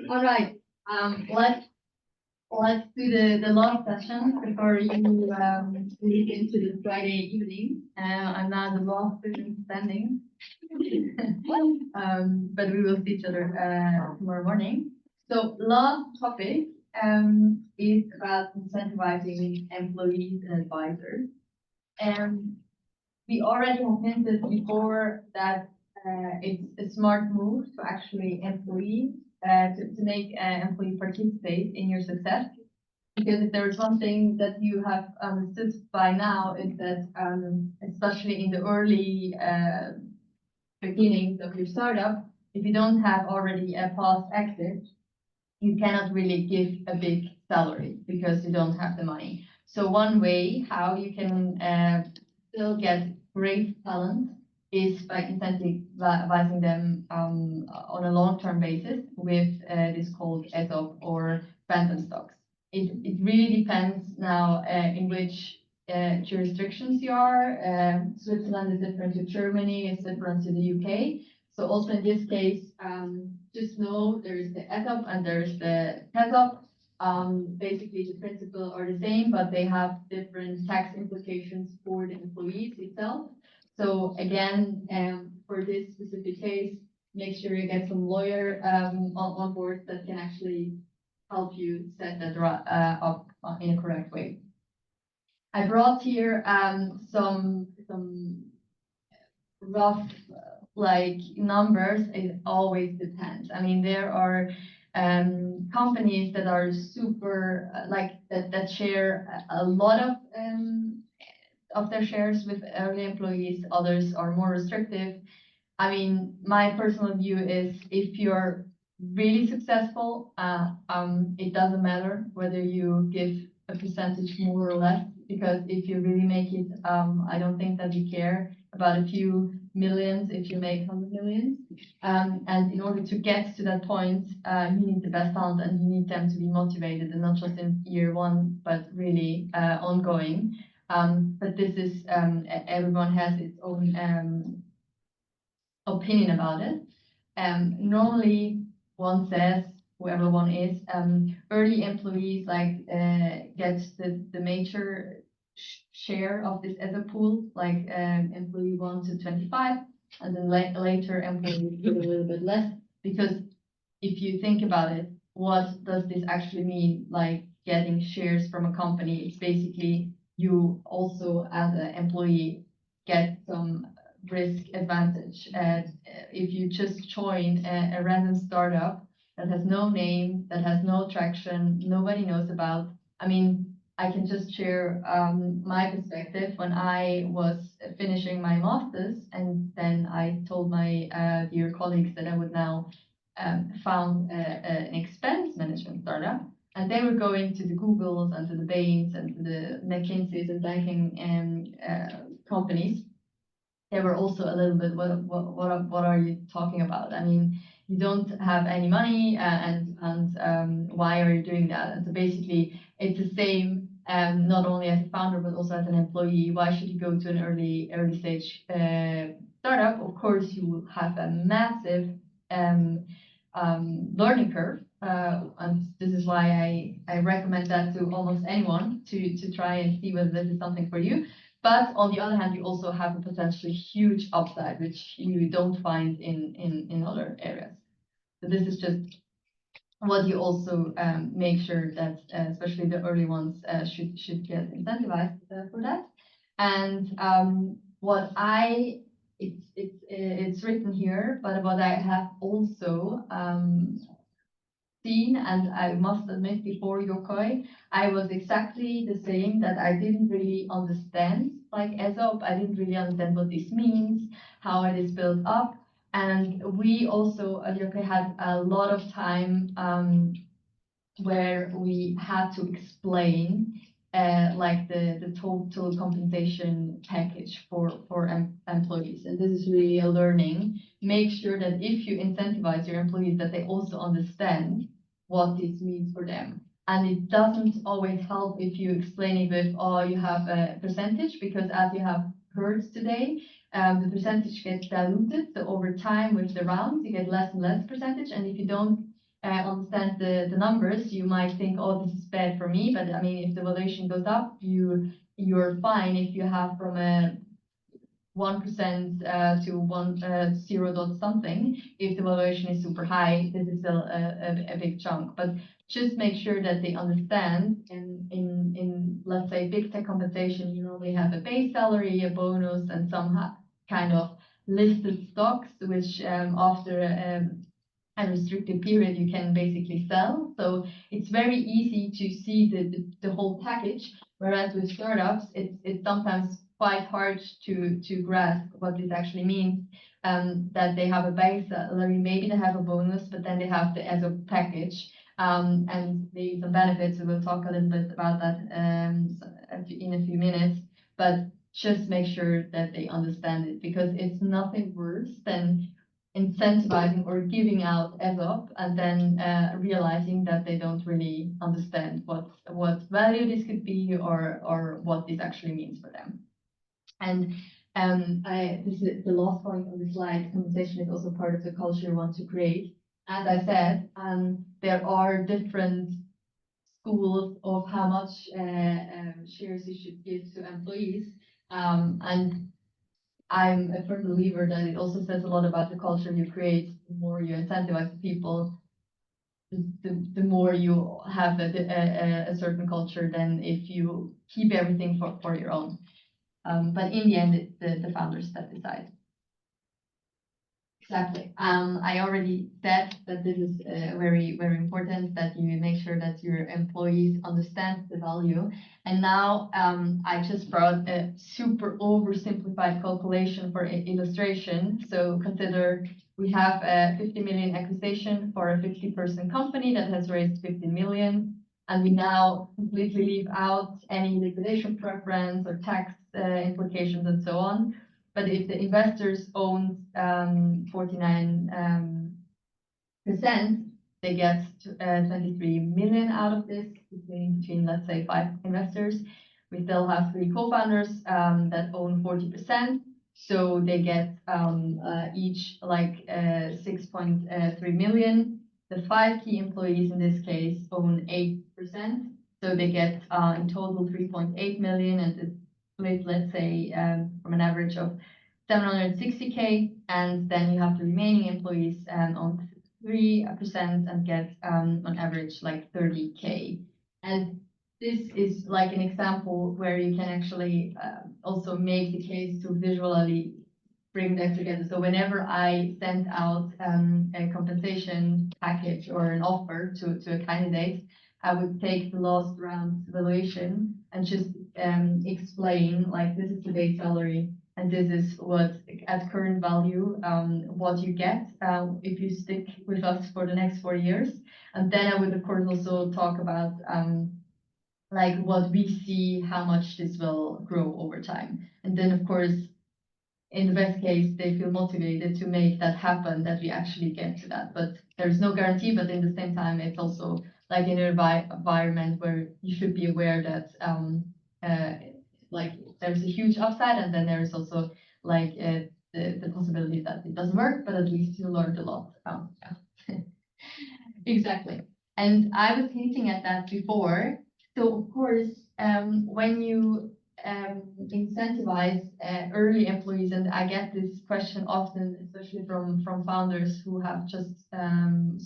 All right. Let's do the last session before you lead into the Friday evening. I'm now the last person standing, but we will see each other tomorrow morning. So last topic is about incentivizing employees and advisors. And we already have hinted before that it's a smart move to actually to make employee participate in your success. Because if there is one thing that you have understood by now is that especially in the early beginnings of your startup, if you don't have already a past exit, you cannot really give a big salary because you don't have the money. So one way how you can still get great talent is by incentivizing them on a long-term basis with this called ESOP or phantom stocks. It really depends now in which jurisdictions you are. Switzerland is different to Germany, it's different to the UK. So also in this case, just know there is the ESOP and there is the TESOP. Basically the principles are the same, but they have different tax implications for the employees itself. So again, for this specific case, make sure you get some lawyer on board that can actually help you set that up in a correct way. I brought here some rough numbers. It always depends. I mean, there are companies that are super that share a lot of their shares with early employees. Others are more restrictive. I mean, my personal view is if you're really successful, it doesn't matter whether you give a percentage more or less, because if you really make it, I don't think that you care about a few millions if you make 100 million. And in order to get to that point, you need the best talent and you need them to be motivated, and not just in year one, but really ongoing. But this is, everyone has its own opinion about it. Normally, one says, whoever one is, early employees get the major share of this as a pool, like employee 1 to 25, and then later employees get a little bit less. Because if you think about it, what does this actually mean? Like getting shares from a company, it's basically you also as an employee get some risk advantage. If you just join a random startup that has no name, that has no traction, nobody knows about. I mean, I can just share my perspective. When I was finishing my master's, and then I told my dear colleagues that I would now found an expense management startup, and they were going to the Googles and to the Bains and to the McKinseys and banking companies. They were also a little bit, what are you talking about? I mean, you don't have any money, and why are you doing that? And so basically, it's the same, not only as a founder but also as an employee. Why should you go to an early stage startup? Of course, you will have a massive learning curve, and this is why I recommend that to almost anyone to try and see whether this is something for you. But on the other hand, you also have a potentially huge upside, which you don't find in other areas. So this is just what you also make sure that, especially the early ones, should get incentivized for that. And it's written here, but what I have also seen, and I must admit before Yokoi, I was exactly the same, that I didn't really understand like ESOP. I didn't really understand what this means, how it is built up. And we also at Yokoi had a lot of time where we had to explain like the total compensation package for employees. And this is really a learning. Make sure that if you incentivize your employees, that they also understand what this means for them. And it doesn't always help if you explain it with, oh, you have a percentage, because as you have heard today, the percentage gets diluted. So over time with the rounds, you get less and less percentage. And if you don't understand the numbers, you might think, oh, this is bad for me. But I mean, if the valuation goes up, you're fine if you have from a 1% to 0 dot something. If the valuation is super high, this is still a big chunk. But just make sure that they understand. In let's say big tech compensation, you normally have a base salary, a bonus, and some kind of listed stocks, which after a restricted period you can basically sell. So it's very easy to see the whole package. Whereas with startups, it's sometimes quite hard to grasp what this actually means. That they have a base salary, maybe they have a bonus, but then they have the as a package. And maybe some benefits. We'll talk a little bit about that in a few minutes. But just make sure that they understand it, because it's nothing worse than incentivizing or giving out ESOP and then realizing that they don't really understand what value this could be, or what this actually means for them. And this is the last point on the slide. Compensation is also part of the culture you want to create. As I said, there are different schools of how much shares you should give to employees. And I'm a firm believer that it also says a lot about the culture you create. The more you incentivize people, the more you have a certain culture than if you keep everything for your own. But in the end, it's the founders that decide. Exactly. I already said that this is very, very important, that you make sure that your employees understand the value. And now I just brought a super oversimplified calculation for illustration. So consider we have a 50 million acquisition for a 50-person company that has raised 50 million. And we now completely leave out any liquidation preference or tax implications and so on. But if the investors own 49%, they get 23 million out of this, between let's say 5 investors. We still have 3 co-founders that own 40%, so they get each like 6.3 million. The 5 key employees in this case own 8%, so they get in total 3.8 million, and it's split, let's say, from an average of 760K, and then you have the remaining employees on 3% and get on average like 30K. And this is like an example where you can actually also make the case to visually bring that together. So whenever I send out a compensation package or an offer to a candidate, I would take the last round valuation and just explain, like, this is the base salary and this is what at current value what you get if you stick with us for the next 4 years. And then I would of course also talk about like what we see, how much this will grow over time. And then of course, in the best case, they feel motivated to make that happen, that we actually get to that. But there's no guarantee, but in the same time, it's also like in an environment where you should be aware that like there's a huge upside, and then there's also like the possibility that it doesn't work, but at least you learned a lot. Yeah. Exactly. And I was hinting at that before. So of course, when you incentivize early employees, and I get this question often, especially from founders who have just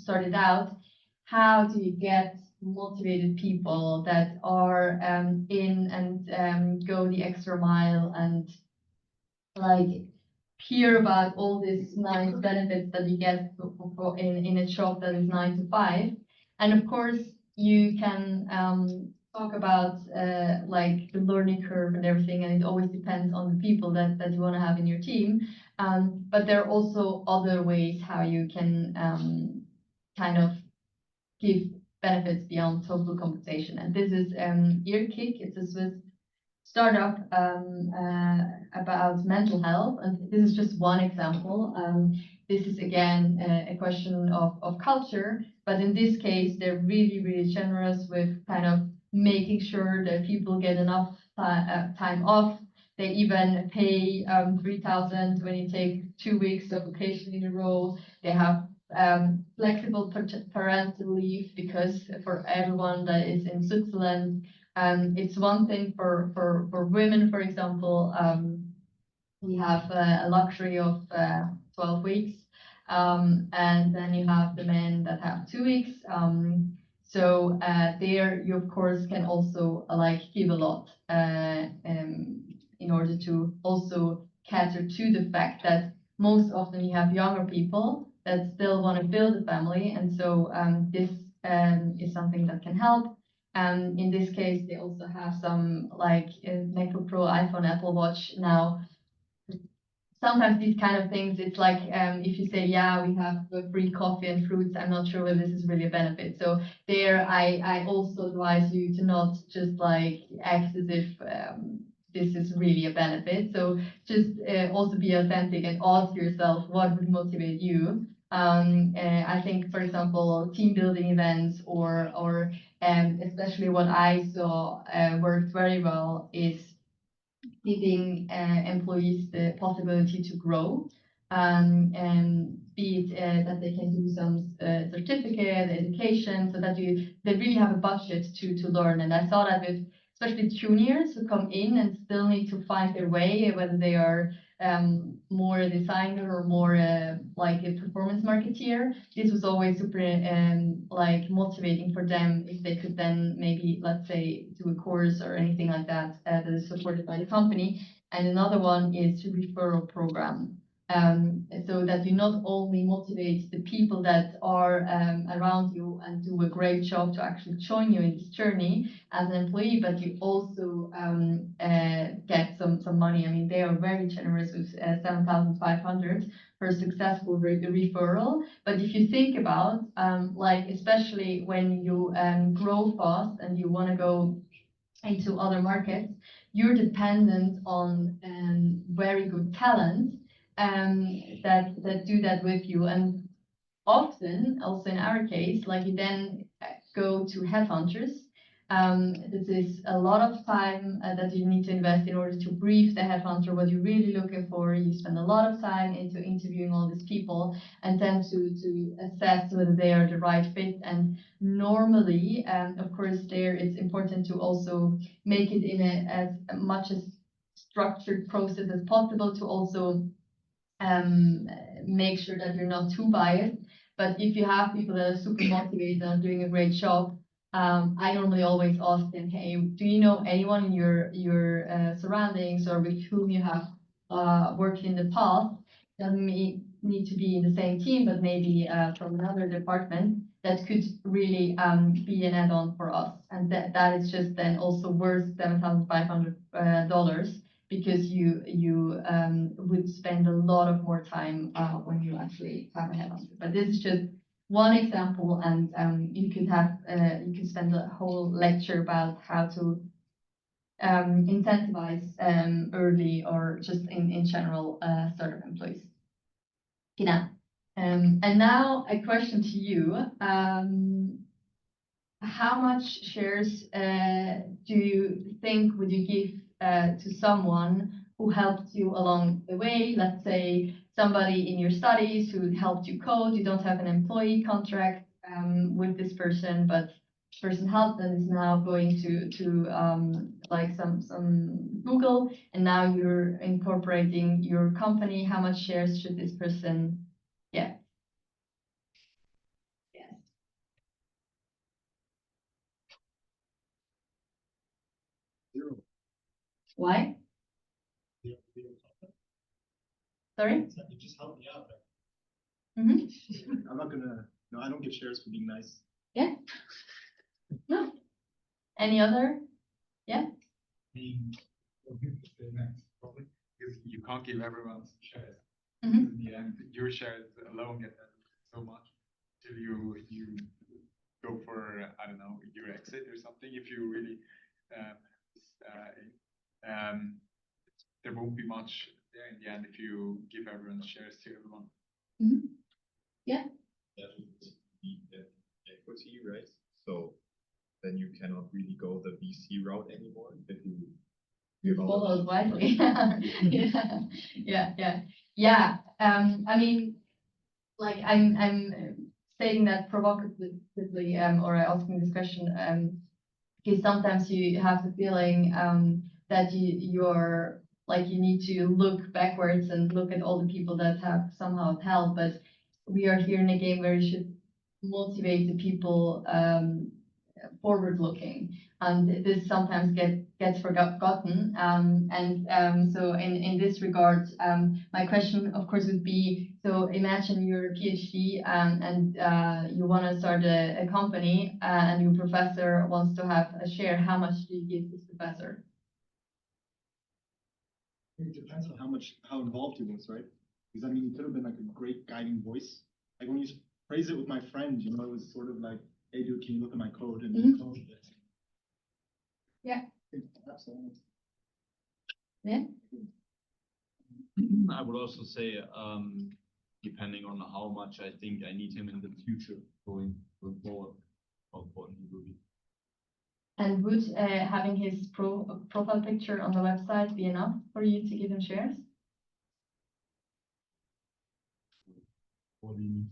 started out, how do you get motivated people that are in and go the extra mile and like hear about all these nice benefits that you get in a job that is 9 to 5, And of course, you can talk about like the learning curve and everything, and it always depends on the people that you want to have in your team. But there are also other ways how you can kind of give benefits beyond total compensation. And this is Earkick. It's a Swiss startup about mental health, and this is just one example. This is again a question of culture, but in this case, they're really generous with kind of making sure that people get enough time off. They even pay 3,000 when you take 2 weeks of vacation in a row. They have flexible parental leave because for everyone that is in Switzerland, it's one thing for women, for example, we have a luxury of 12 weeks, and then you have the men that have 2 weeks. So there you of course can also like give a lot in order to also cater to the fact that most often you have younger people that still want to build a family, and so this is something that can help. In this case, they also have some like MacBook Pro, iPhone, Apple Watch now. Sometimes these kind of things, it's like if you say, yeah, we have free coffee and fruits, I'm not sure whether this is really a benefit. So there, I also advise you to not just like act as if this is really a benefit. So just also be authentic and ask yourself what would motivate you. I think, for example, team building events or especially what I saw worked very well is giving employees the possibility to grow, and be it that they can do some certificate, education, so that they really have a budget to learn. And I saw that with especially juniors who come in and still need to find their way, whether they are more a designer or more like a performance marketeer. This was always super like motivating for them if they could then maybe, let's say, do a course or anything like that that is supported by the company. And another one is the referral program. So that you not only motivate the people that are around you and do a great job to actually join you in this journey as an employee, but you also get some money. I mean, they are very generous with 7,500 for a successful referral. But if you think about, like, especially when you grow fast and you want to go into other markets, you're dependent on very good talent that do that with you. And often, also in our case, like you then go to headhunters. This is a lot of time that you need to invest in order to brief the headhunter what you're really looking for. You spend a lot of time into interviewing all these people and then to assess whether they are the right fit. And normally, of course, there it's important to also make it in as much as structured process as possible to also make sure that you're not too biased. But if you have people that are super motivated and are doing a great job, I normally always ask them, hey, do you know anyone in your surroundings or with whom you have worked in the past? Doesn't need to be in the same team, but maybe from another department that could really be an add-on for us. And that is just then also worth $7,500 because you would spend a lot of more time when you actually have a headhunter. But this is just one example, and you could spend a whole lecture about how to incentivize early or just in general startup employees. Genau. And now a question to you. How much shares do you think would you give to someone who helped you along the way? Let's say somebody in your studies who helped you code. You don't have an employee contract with this person, but this person helped and is now going to like some Google, and now you're incorporating your company. How much shares should this person get? Yes. Zero. Why? Yeah, Sorry? you just helped me out there. Mm-hmm. I'm not gonna. No, I don't get shares for being nice. Yeah. No. Any other? Yeah. Probably because you can't give everyone's shares. Mhm. In the end, your shares alone get so much till you go for I don't know your exit or something. If you really there won't be much there in the end if you give everyone's shares to everyone. Mhm. Yeah. That would be the equity, right? So then you cannot really go the VC route anymore if you give all Follows the wisely. Yeah. I mean, like I'm saying that provocatively, or asking this question, because sometimes you have the feeling that you're like you need to look backwards and look at all the people that have somehow helped, but we are here in a game where you should motivate the people forward looking, and this sometimes gets forgotten. So in this regard, my question, of course, would be: so imagine you're a PhD and you want to start a company, and your professor wants to have a share. How much do you give this professor? It depends on how involved he was, right? Because I mean, he could have been like a great guiding voice. Like when you praise it with my friend, it was sort of like, "Hey, dude, can you look at my code and Mhm. code this?" Yeah. Absolutely. Yeah. I would also say, depending on how much I think I need him in the future going forward, how important he will be. And would having his profile picture on the website be enough for you to give him shares? What do you mean?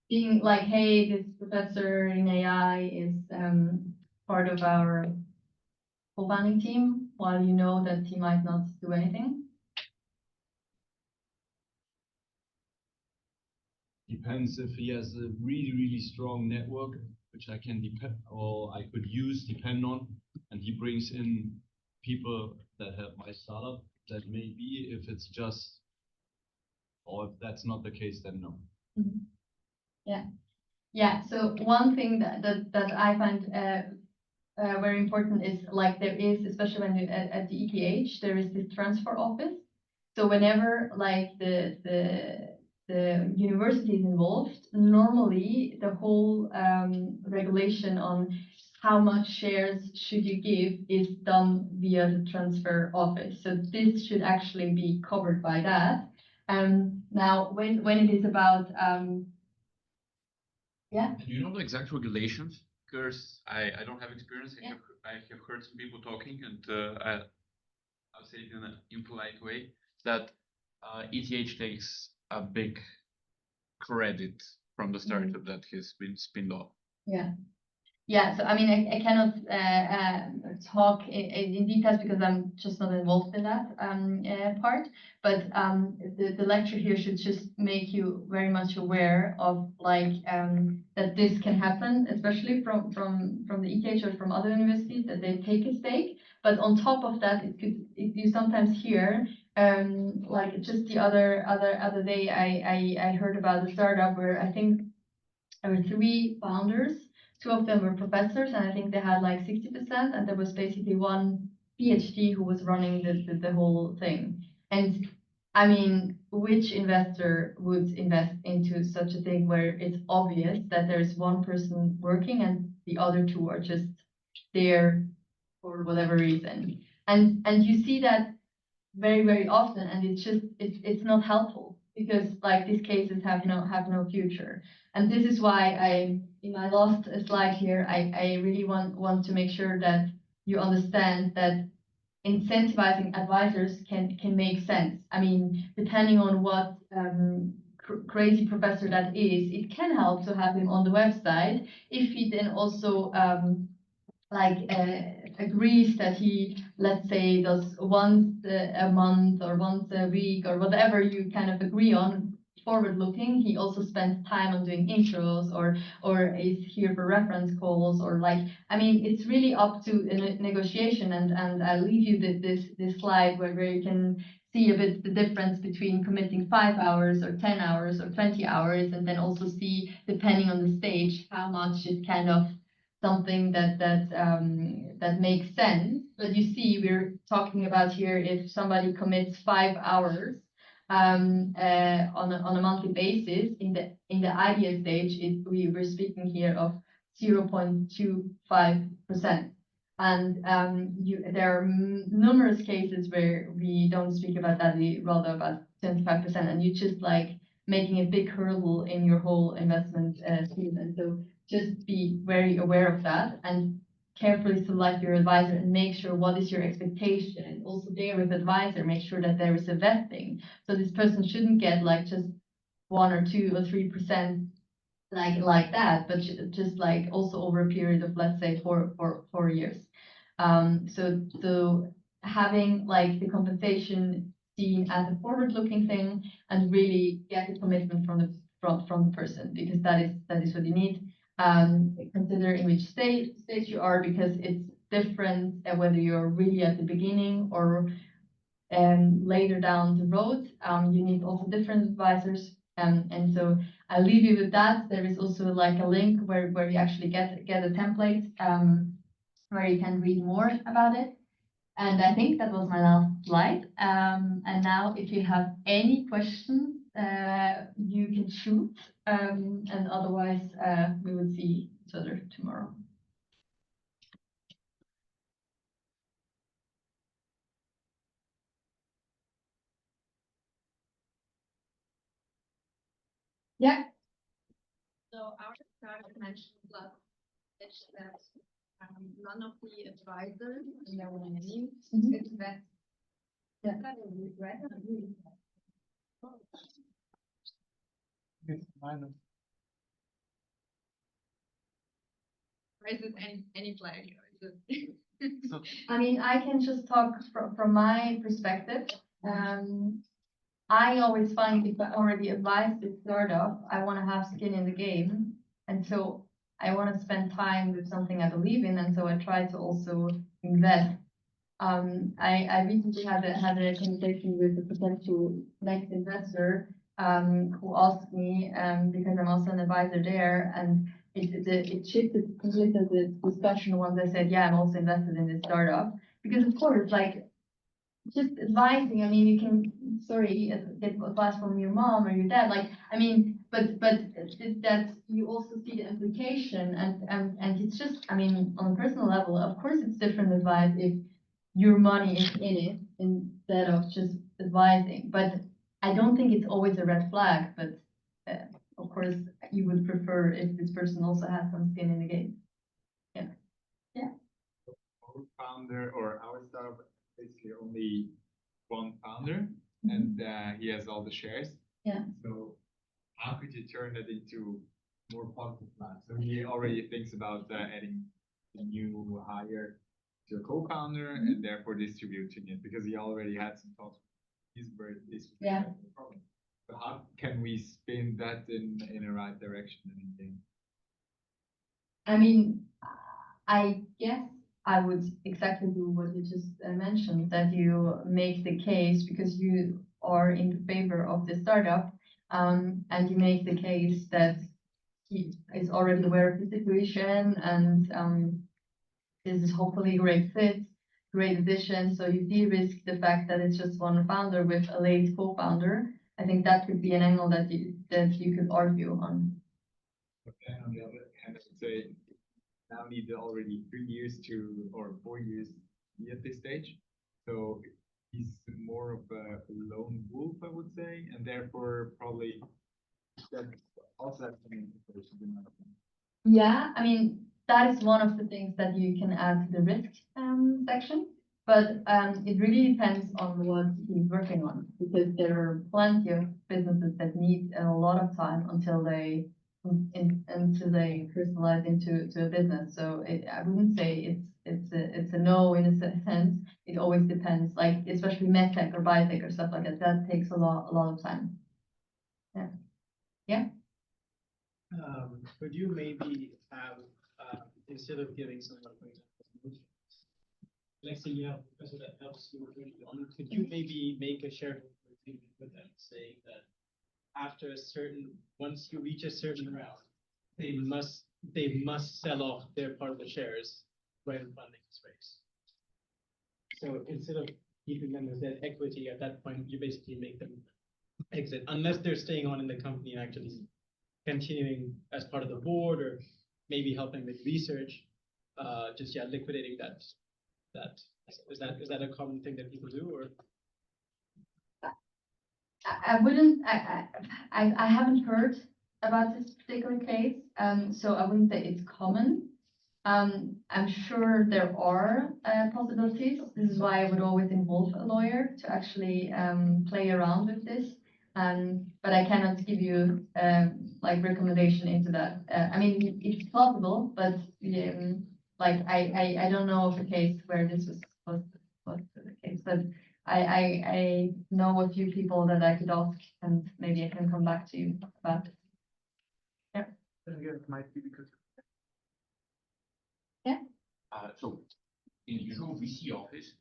Being like, hey, this professor in AI is part of our co-founding team, while you know that he might not do anything? Depends if he has a really, really strong network, which I can depend or I could depend on, and he brings in people that help my startup. That may be. If it's just, or if that's not the case, then no. Mm-hmm. Yeah. Yeah. So one thing that I find very important is like there is, especially when you at the ETH, there is this transfer office. So whenever like the university is involved, normally the whole regulation on how much shares should you give is done via the transfer office. So this should actually be covered by that. Now, when it is about yeah. Do you know the exact regulations? Because I don't have experience. Yeah. I have heard some people talking, and I'll say it in an impolite way that ETH takes a big credit from the startup that has been spinned off. Yeah. Yeah, so I mean, I cannot talk in details because I'm just not involved in that part. But the lecture here should just make you very much aware of like that this can happen, especially from the ETH or from other universities, that they take a stake. But on top of that, you sometimes hear like just the other day I heard about a startup where I think there were three founders. Two of them were professors, and I think they had like 60%, and there was basically one PhD who was running the whole thing. And I mean, which investor would invest into such a thing where it's obvious that there's one person working and the other two are just there for whatever reason? And you see that very often, and it's not helpful because like these cases have no future. And this is why in my last slide here I really want to make sure that you understand that incentivizing advisors can make sense. I mean, depending on what crazy professor that is, it can help to have him on the website if he then also like agrees that he, let's say, does once a month or once a week or whatever you kind of agree on, forward looking, he also spends time on doing intros or is here for reference calls or like, I mean, it's really up to a negotiation, and I'll leave you this slide where you can see a bit the difference between committing 5 hours or 10 hours or 20 hours, and then also see, depending on the stage, how much is kind of something that makes sense. But you see, we're talking about here, if somebody commits 5 hours on a monthly basis, in the idea stage, we're speaking here of 0.25%. And there are numerous cases where we don't speak about that, we rather about 25%, and you just like making a big hurdle in your whole investment scheme. And so just be very aware of that and carefully select your advisor and make sure what is your expectation. And also there with advisor, make sure that there is a vesting. So this person shouldn't get like just 1 or 2 or 3% like that, but just like also over a period of, let's say, 4 years. So having like the compensation seen as a forward-looking thing, and really get the commitment from the person, because that is what you need. Consider in which stage you are, because it's different whether you're really at the beginning or later down the road. You need also different advisors. And so I'll leave you with that. There is also like a link where you actually get a template where you can read more about it. And I think that was my last slide. And now if you have any questions, you can shoot. And otherwise, we will see each other tomorrow. Yeah. So our startup mentioned last pitch that none of the advisors in their own name invest. Yeah. That is regret. It's minus. Or is it any flag? Or is it So I mean, I can just talk from my perspective. I always find if I already advised a startup, I want to have skin in the game. And so I want to spend time with something I believe in. And so I try to also invest. I recently had a conversation with a potential next investor who asked me, because I'm also an advisor there, and it shifted completely the discussion once I said, yeah, I'm also invested in this startup. Because of course, like, just advising, I mean, you can, get advice from your mom or your dad, like, I mean, but that you also see the implication, and it's just, I mean, on a personal level, of course, it's different advice if your money is in it instead of just advising. But I don't think it's always a red flag, but of course, you would prefer if this person also has some skin in the game. our founder or our startup basically only one founder, and he has all the shares. Yeah. So how could you turn that into more positive plan? So he already thinks about adding a new hire to a co-founder and therefore distributing it, because he already had some talks. He's very Yeah. problem. So how can we spin that in a right direction and in game? I mean, I guess I would exactly do what you just mentioned, that you make the case because you are in favor of the startup, and you make the case that he is already aware of the situation, and this is hopefully a great fit, great addition. So you de-risk the fact that it's just one founder with a late co-founder. I think that could be an angle that you could argue on. Okay, on the other hand, I would say now need already 3 years or 4 years to be at this stage. So he's more of a lone wolf, I would say, and therefore probably that also has some implications in my opinion. Yeah, I mean, that is one of the things that you can add to the risk section, but it really depends on what he's working on, because there are plenty of businesses that need a lot of time until they crystallize into a business. So I wouldn't say it's a no in a sense. It always depends, like especially medtech or biotech or stuff like that. That takes a lot of time. Could you maybe have, instead of giving someone, for example, let's say you have a professor that helps you with your on, could you maybe make a shareholder agreement with them saying that after a certain, once you reach a certain round, they must sell off their part of the shares when funding is raised. So instead of keeping them as debt equity, at that point, you basically make them exit, unless they're staying on in the company and actually continuing as part of the board or maybe helping with research, just liquidating that. Is that a common thing that people do, or? I wouldn't, I haven't heard about this particular case, so I wouldn't say it's common. I'm sure there are possibilities. This is why I would always involve a lawyer to actually play around with this. But I cannot give you like recommendation into that. I mean, it's possible, but like I don't know of a case where this was the case. But I know a few people that I could ask, and maybe I can come back to you about it. Yeah. It might be because. So in the usual VC office,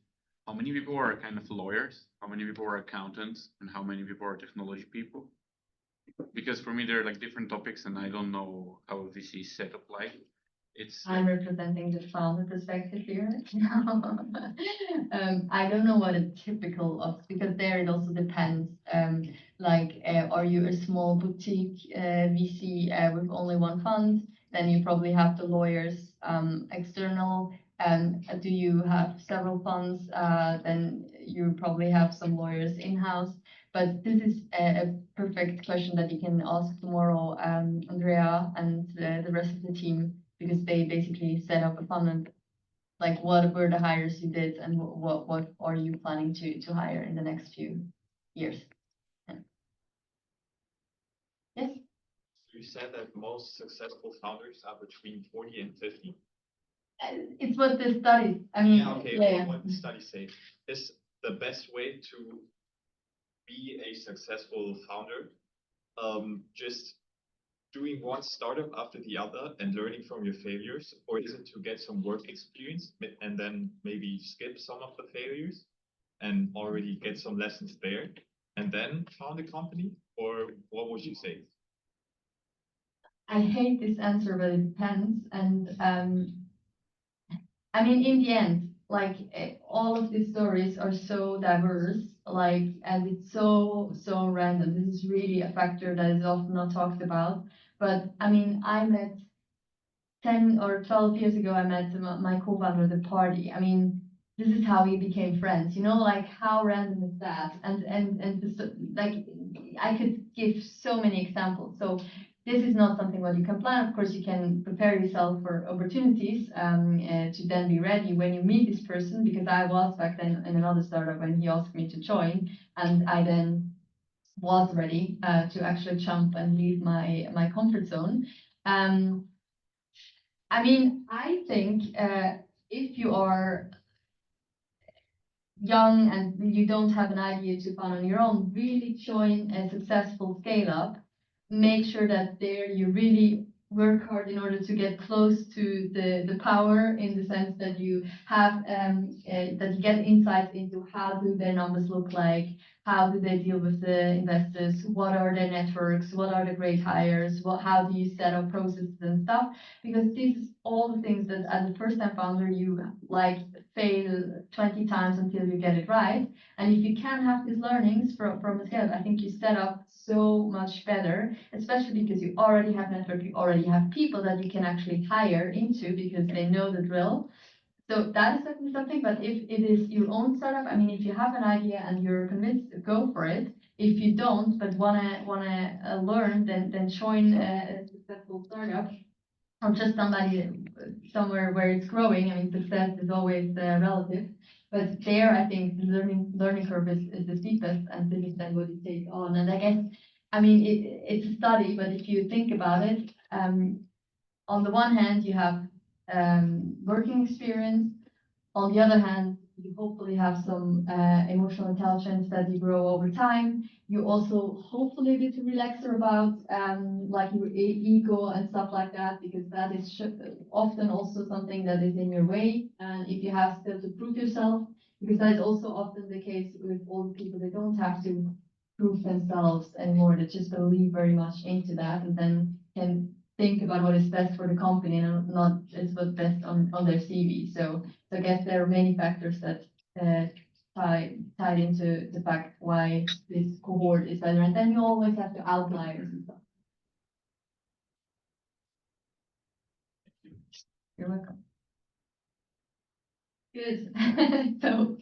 how many people are kind of lawyers? How many people are accountants? And how many people are technology people? Because for me, they're like different topics, and I don't know how a VC is set up like. It's I'm representing the founder perspective here. I don't know what a typical of, because there it also depends. Are you a small boutique VC with only one fund? Then you probably have the lawyers external. Do you have several funds? Then you probably have some lawyers in-house. But this is a perfect question that you can ask tomorrow, Andrea and the rest of the team, because they basically set up a fund and like what were the hires you did and what are you planning to hire in the next few years? Yeah. Yes. You said that most successful founders are between 40 and 50. It's what the studies. I mean, Yeah, okay. yeah. What the studies say is the best way to be a successful founder. Just doing one startup after the other and learning from your failures, or is it to get some work experience and then maybe skip some of the failures and already get some lessons there and then found a company? Or what would you say? I hate this answer, but it depends. And I mean, in the end, like all of these stories are so diverse, like, and it's so random. This is really a factor that is often not talked about. But I mean, I met 10 or 12 years ago, I met my co-founder at the party. I mean, this is how we became friends, you know, like how random is that? And like, I could give so many examples. So this is not something what you can plan. Of course, you can prepare yourself for opportunities to then be ready when you meet this person, because I was back then in another startup when he asked me to join, and I then was ready to actually jump and leave my comfort zone. I mean, I think if you are young and you don't have an idea to found on your own, really join a successful scale up. Make sure that there you really work hard in order to get close to the power, in the sense that you have that you get insights into how do their numbers look like, how do they deal with the investors, what are their networks, what are the great hires, how do you set up processes and stuff, because this is all the things that as a first-time founder you like fail 20 times until you get it right. And if you can have these learnings from a scale, I think you set up so much better, especially because you already have network, you already have people that you can actually hire into because they know the drill. So that is definitely something. But if it is your own startup, I mean, if you have an idea and you're convinced, go for it. If you don't, but wanna learn, then join a successful startup, or just somebody somewhere where it's growing. I mean, success is always relative. But there, I think the learning curve is the steepest, and this is then what you take on. And I guess, I mean, it's a study, but if you think about it, on the one hand, you have working experience. On the other hand, you you hopefully have some emotional intelligence that you grow over time. You also hopefully get to relax about like your ego and stuff like that, because that is often also something that is in your way. And if you have still to prove yourself, because that is also often the case with old people, they don't have to prove themselves anymore. They just believe very much into that, and then can think about what is best for the company and not just what's best on their CV. So I guess there are many factors that tied into the fact why this cohort is better. And then you always have the outliers and stuff. You're welcome. Good. So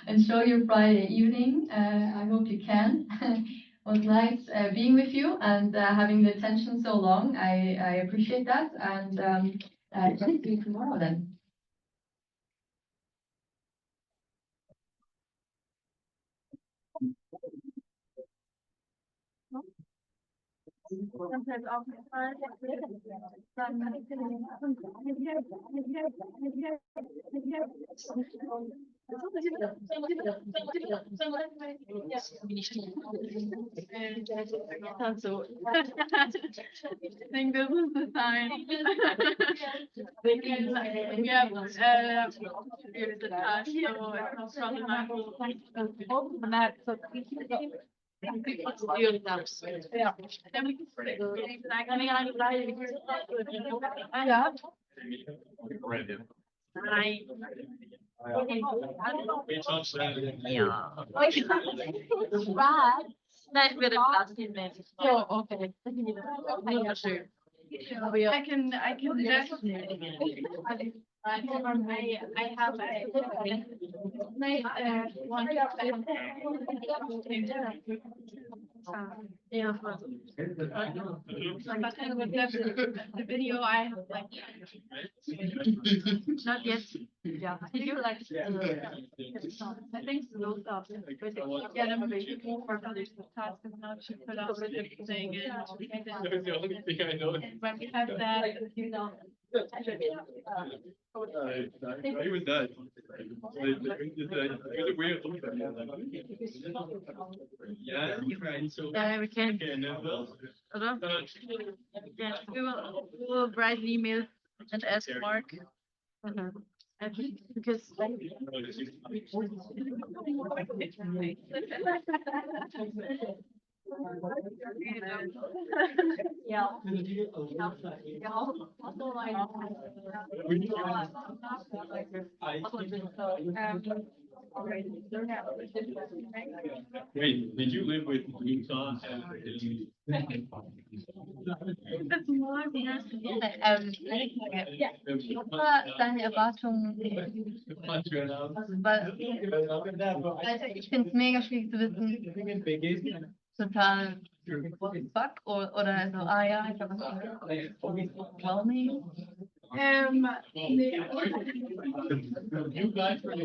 enjoy your Friday evening. I hope you can. It was nice being with you and having the attention so long. I appreciate that. And see you tomorrow then. Sometimes aufgefallen, so I think this is the sign. Yeah, here's the touch, so it comes from the map. Ja. Nein. Ja. Nein, ich werde Plastik nehmen. Oh, okay. Ja, schön. I can definitely. I have one. Yeah. The video I have like not yet. Yeah. Did you like? I think so. Yeah, I'm waiting for others to task and not to put up everything. That was the only thing I know. When we have that, you know. Even that. It was a weird look. Yeah, so. Yeah, we can. Yeah, we will write an email and ask Mark. Because yeah. Wait, did you live with Utah and Deine Erwartungen, weil, also ich finde es mega schwierig zu wissen, total fuck oder so, ja, ich habe overwhelming. you guys were